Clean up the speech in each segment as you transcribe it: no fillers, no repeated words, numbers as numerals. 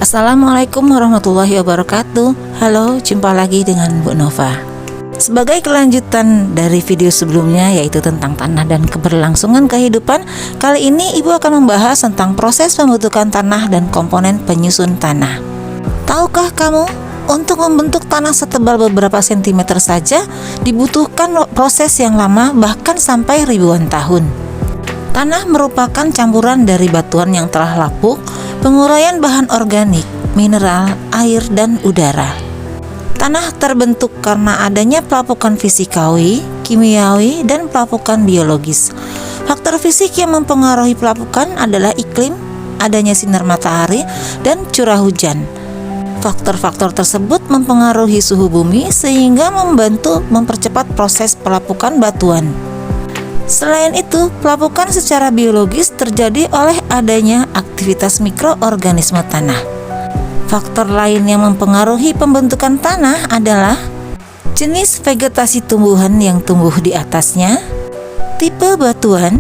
Assalamualaikum warahmatullahi wabarakatuh. Halo, jumpa lagi dengan Bu Nova. Sebagai kelanjutan dari video sebelumnya, yaitu tentang tanah dan keberlangsungan kehidupan, kali ini Ibu akan membahas tentang proses pembentukan tanah dan komponen penyusun tanah. Tahukah kamu, untuk membentuk tanah setebal beberapa sentimeter saja dibutuhkan proses yang lama, bahkan sampai ribuan tahun. Tanah merupakan campuran dari batuan yang telah lapuk, penguraian bahan organik, mineral, air, dan udara. Tanah terbentuk karena adanya pelapukan fisikawi, kimiawi, dan pelapukan biologis. Faktor fisik yang mempengaruhi pelapukan adalah iklim, adanya sinar matahari, dan curah hujan. Faktor-faktor tersebut mempengaruhi suhu bumi sehingga membantu mempercepat proses pelapukan batuan. Selain itu, pelapukan secara biologis terjadi oleh adanya aktivitas mikroorganisme tanah. Faktor lain yang mempengaruhi pembentukan tanah adalah jenis vegetasi tumbuhan yang tumbuh di atasnya, tipe batuan,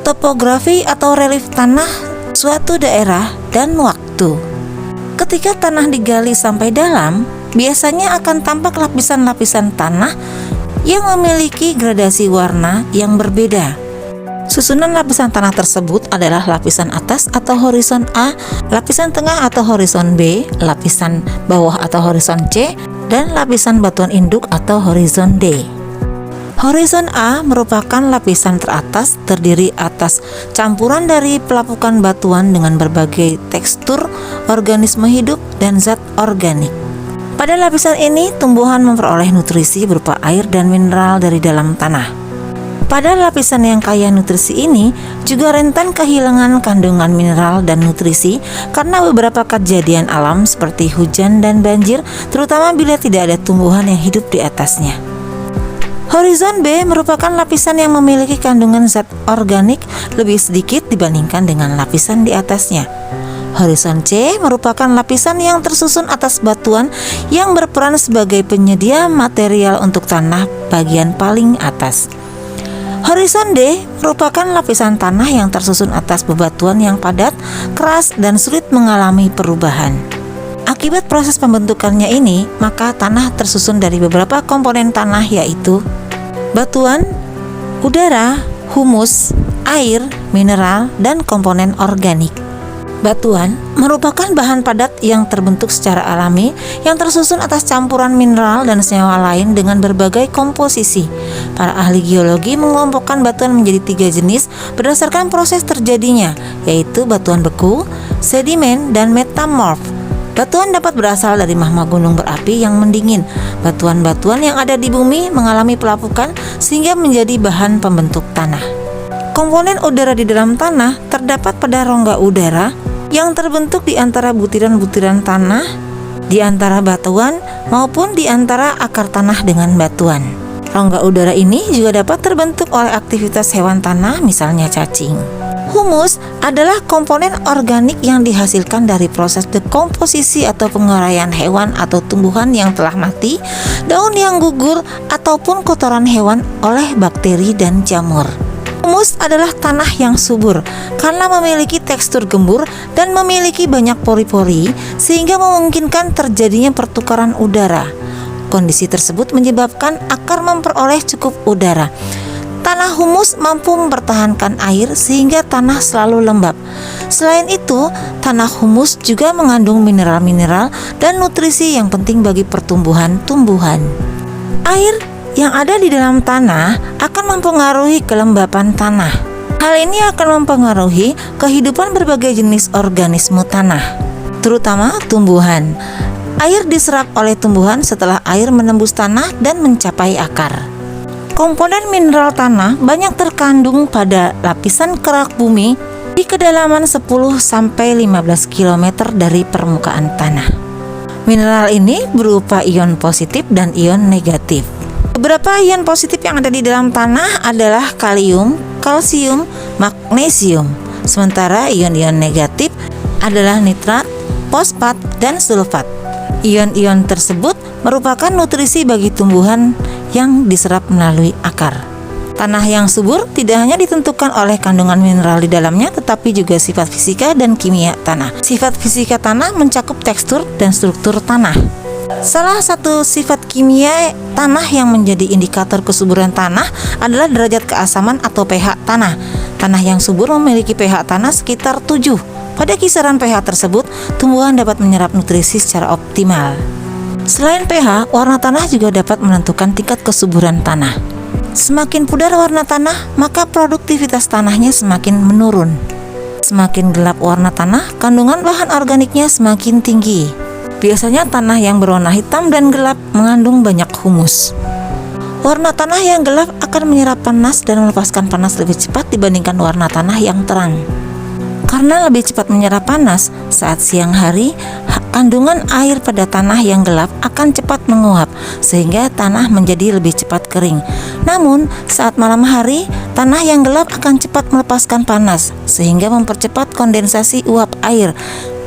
topografi atau relief tanah suatu daerah, dan waktu. Ketika tanah digali sampai dalam, biasanya akan tampak lapisan-lapisan tanah yang memiliki gradasi warna yang berbeda. Susunan lapisan tanah tersebut adalah lapisan atas atau horizon A, lapisan tengah atau horizon B, lapisan bawah atau horizon C, dan lapisan batuan induk atau horizon D. Horizon A merupakan lapisan teratas, terdiri atas campuran dari pelapukan batuan dengan berbagai tekstur, organisme hidup, dan zat organik. Pada lapisan ini, tumbuhan memperoleh nutrisi berupa air dan mineral dari dalam tanah. Pada lapisan yang kaya nutrisi ini, juga rentan kehilangan kandungan mineral dan nutrisi karena beberapa kejadian alam seperti hujan dan banjir, terutama bila tidak ada tumbuhan yang hidup di atasnya. Horizon B merupakan lapisan yang memiliki kandungan zat organik lebih sedikit dibandingkan dengan lapisan di atasnya. Horizon C merupakan lapisan yang tersusun atas batuan yang berperan sebagai penyedia material untuk tanah bagian paling atas. Horizon D merupakan lapisan tanah yang tersusun atas bebatuan yang padat, keras, dan sulit mengalami perubahan. Akibat proses pembentukannya ini, maka tanah tersusun dari beberapa komponen tanah, yaitu batuan, udara, humus, air, mineral, dan komponen organik. Batuan merupakan bahan padat yang terbentuk secara alami yang tersusun atas campuran mineral dan senyawa lain dengan berbagai komposisi. Para ahli geologi mengelompokkan batuan menjadi 3 jenis berdasarkan proses terjadinya, yaitu batuan beku, sedimen, dan metamorf. Batuan dapat berasal dari magma gunung berapi yang mendingin. Batuan-batuan yang ada di bumi mengalami pelapukan sehingga menjadi bahan pembentuk tanah. Komponen udara di dalam tanah terdapat pada rongga udara yang terbentuk di antara butiran-butiran tanah, di antara batuan, maupun di antara akar tanah dengan batuan. Rongga udara ini juga dapat terbentuk oleh aktivitas hewan tanah, misalnya cacing. Humus adalah komponen organik yang dihasilkan dari proses dekomposisi atau penguraian hewan atau tumbuhan yang telah mati, daun yang gugur, ataupun kotoran hewan oleh bakteri dan jamur. Humus adalah tanah yang subur karena memiliki tekstur gembur dan memiliki banyak pori-pori sehingga memungkinkan terjadinya pertukaran udara. Kondisi tersebut menyebabkan akar memperoleh cukup udara. Tanah humus mampu mempertahankan air sehingga tanah selalu lembab. Selain itu, tanah humus juga mengandung mineral-mineral dan nutrisi yang penting bagi pertumbuhan tumbuhan. Air yang ada di dalam tanah akan mempengaruhi kelembapan tanah. Hal ini akan mempengaruhi kehidupan berbagai jenis organisme tanah, terutama tumbuhan. Air diserap oleh tumbuhan setelah air menembus tanah dan mencapai akar. Komponen mineral tanah banyak terkandung pada lapisan kerak bumi di kedalaman 10-15 km dari permukaan tanah. Mineral ini berupa ion positif dan ion negatif. Beberapa ion positif yang ada di dalam tanah adalah kalium, kalsium, magnesium. Sementara ion-ion negatif adalah nitrat, fosfat, dan sulfat. Ion-ion tersebut merupakan nutrisi bagi tumbuhan yang diserap melalui akar. Tanah yang subur tidak hanya ditentukan oleh kandungan mineral di dalamnya, tetapi juga sifat fisika dan kimia tanah. Sifat fisika tanah mencakup tekstur dan struktur tanah. Salah satu sifat kimia tanah yang menjadi indikator kesuburan tanah adalah derajat keasaman atau pH tanah. Tanah yang subur memiliki pH tanah sekitar 7. Pada kisaran pH tersebut, tumbuhan dapat menyerap nutrisi secara optimal. Selain pH, warna tanah juga dapat menentukan tingkat kesuburan tanah. Semakin pudar warna tanah, maka produktivitas tanahnya semakin menurun. Semakin gelap warna tanah, kandungan bahan organiknya semakin tinggi. Biasanya tanah yang berwarna hitam dan gelap mengandung banyak humus. Warna tanah yang gelap akan menyerap panas dan melepaskan panas lebih cepat dibandingkan warna tanah yang terang. Karena lebih cepat menyerap panas, saat siang hari, kandungan air pada tanah yang gelap akan cepat menguap, sehingga tanah menjadi lebih cepat kering. Namun, saat malam hari, tanah yang gelap akan cepat melepaskan panas, sehingga mempercepat kondensasi uap air,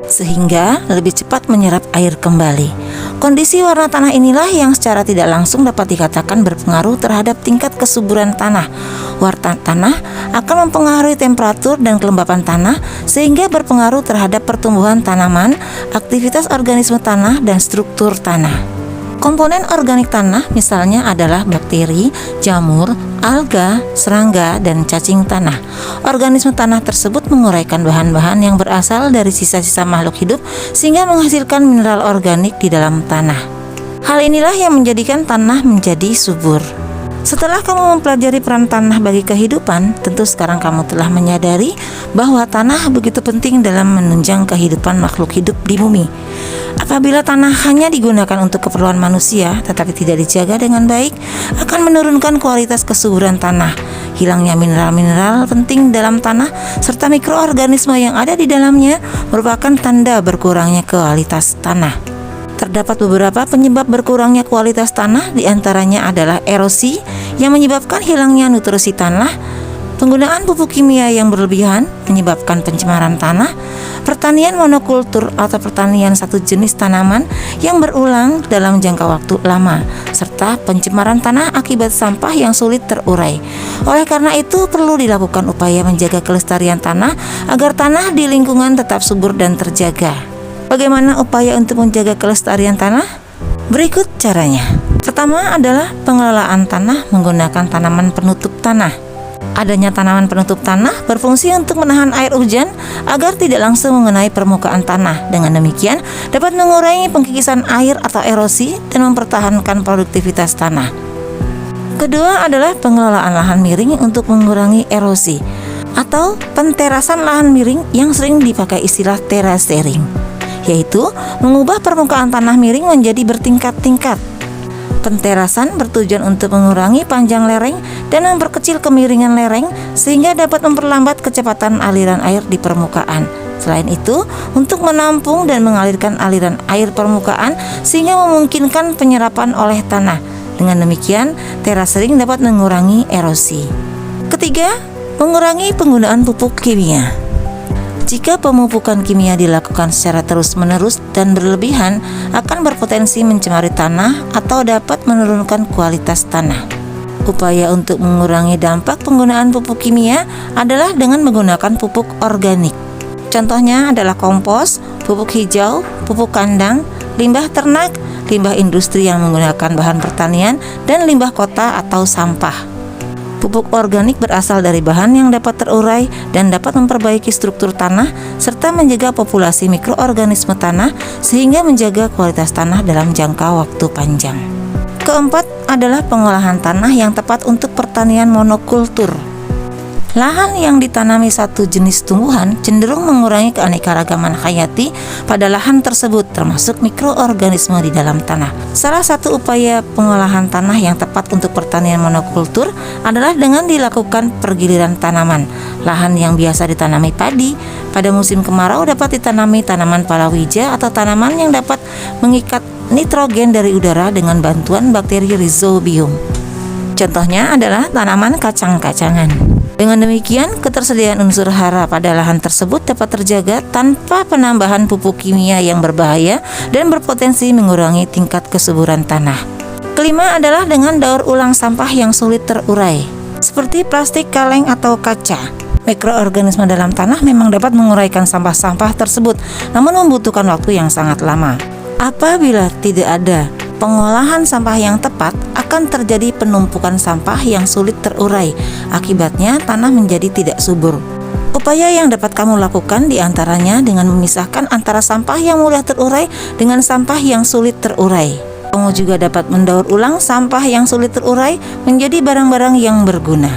sehingga lebih cepat menyerap air kembali. Kondisi warna tanah inilah yang secara tidak langsung dapat dikatakan berpengaruh terhadap tingkat kesuburan tanah. Warna tanah akan mempengaruhi temperatur dan kelembapan tanah, sehingga berpengaruh terhadap pertumbuhan tanaman, aktivitas organisme tanah, dan struktur tanah. Komponen organik tanah misalnya adalah bakteri, jamur, alga, serangga, dan cacing tanah. Organisme tanah tersebut menguraikan bahan-bahan yang berasal dari sisa-sisa makhluk hidup sehingga menghasilkan mineral organik di dalam tanah. Hal inilah yang menjadikan tanah menjadi subur. Setelah kamu mempelajari peran tanah bagi kehidupan, tentu sekarang kamu telah menyadari bahwa tanah begitu penting dalam menunjang kehidupan makhluk hidup di bumi. Apabila tanah hanya digunakan untuk keperluan manusia tetapi tidak dijaga dengan baik, akan menurunkan kualitas kesuburan tanah. Hilangnya mineral-mineral penting dalam tanah serta mikroorganisme yang ada di dalamnya merupakan tanda berkurangnya kualitas tanah. Terdapat beberapa penyebab berkurangnya kualitas tanah, diantaranya adalah erosi yang menyebabkan hilangnya nutrisi tanah, penggunaan pupuk kimia yang berlebihan menyebabkan pencemaran tanah, pertanian monokultur atau pertanian satu jenis tanaman yang berulang dalam jangka waktu lama, serta pencemaran tanah akibat sampah yang sulit terurai. Oleh karena itu, perlu dilakukan upaya menjaga kelestarian tanah agar tanah di lingkungan tetap subur dan terjaga. Bagaimana upaya untuk menjaga kelestarian tanah? Berikut caranya. Pertama adalah pengelolaan tanah menggunakan tanaman penutup tanah. Adanya tanaman penutup tanah berfungsi untuk menahan air hujan agar tidak langsung mengenai permukaan tanah. Dengan demikian, dapat mengurangi pengkikisan air atau erosi dan mempertahankan produktivitas tanah. Kedua adalah pengelolaan lahan miring untuk mengurangi erosi, atau penterasan lahan miring yang sering dipakai istilah terasering, yaitu mengubah permukaan tanah miring menjadi bertingkat-tingkat. Penterasan bertujuan untuk mengurangi panjang lereng dan memperkecil kemiringan lereng sehingga dapat memperlambat kecepatan aliran air di permukaan. Selain itu, untuk menampung dan mengalirkan aliran air permukaan sehingga memungkinkan penyerapan oleh tanah. Dengan demikian, terasering dapat mengurangi erosi. Ketiga, mengurangi penggunaan pupuk kimia. Jika pemupukan kimia dilakukan secara terus-menerus dan berlebihan, akan berpotensi mencemari tanah atau dapat menurunkan kualitas tanah. Upaya untuk mengurangi dampak penggunaan pupuk kimia adalah dengan menggunakan pupuk organik. Contohnya adalah kompos, pupuk hijau, pupuk kandang, limbah ternak, limbah industri yang menggunakan bahan pertanian, dan limbah kota atau sampah. Pupuk organik berasal dari bahan yang dapat terurai dan dapat memperbaiki struktur tanah serta menjaga populasi mikroorganisme tanah sehingga menjaga kualitas tanah dalam jangka waktu panjang. Keempat adalah pengolahan tanah yang tepat untuk pertanian monokultur. Lahan yang ditanami satu jenis tumbuhan cenderung mengurangi keanekaragaman hayati pada lahan tersebut, termasuk mikroorganisme di dalam tanah. Salah satu upaya pengolahan tanah yang tepat untuk pertanian monokultur adalah dengan dilakukan pergiliran tanaman. Lahan yang biasa ditanami padi, pada musim kemarau dapat ditanami tanaman palawija atau tanaman yang dapat mengikat nitrogen dari udara dengan bantuan bakteri rhizobium. Contohnya adalah tanaman kacang-kacangan. Dengan demikian, ketersediaan unsur hara pada lahan tersebut dapat terjaga tanpa penambahan pupuk kimia yang berbahaya dan berpotensi mengurangi tingkat kesuburan tanah. Kelima adalah dengan daur ulang sampah yang sulit terurai. seperti plastik, kaleng, atau kaca. Mikroorganisme dalam tanah memang dapat menguraikan sampah-sampah tersebut, namun membutuhkan waktu yang sangat lama. Apabila tidak ada pengolahan sampah yang tepat, akan terjadi penumpukan sampah yang sulit terurai. Akibatnya tanah menjadi tidak subur. Upaya yang dapat kamu lakukan diantaranya dengan memisahkan antara sampah yang mudah terurai dengan sampah yang sulit terurai. Kamu juga dapat mendaur ulang sampah yang sulit terurai menjadi barang-barang yang berguna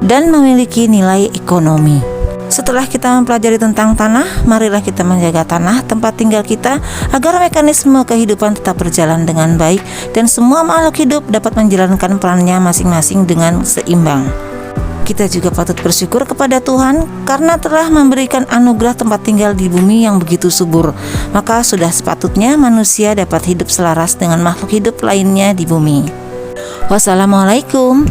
dan memiliki nilai ekonomi. Setelah kita mempelajari tentang tanah, marilah kita menjaga tanah tempat tinggal kita agar mekanisme kehidupan tetap berjalan dengan baik dan semua makhluk hidup dapat menjalankan perannya masing-masing dengan seimbang. Kita juga patut bersyukur kepada Tuhan karena telah memberikan anugerah tempat tinggal di bumi yang begitu subur. Maka sudah sepatutnya manusia dapat hidup selaras dengan makhluk hidup lainnya di bumi. Wassalamualaikum.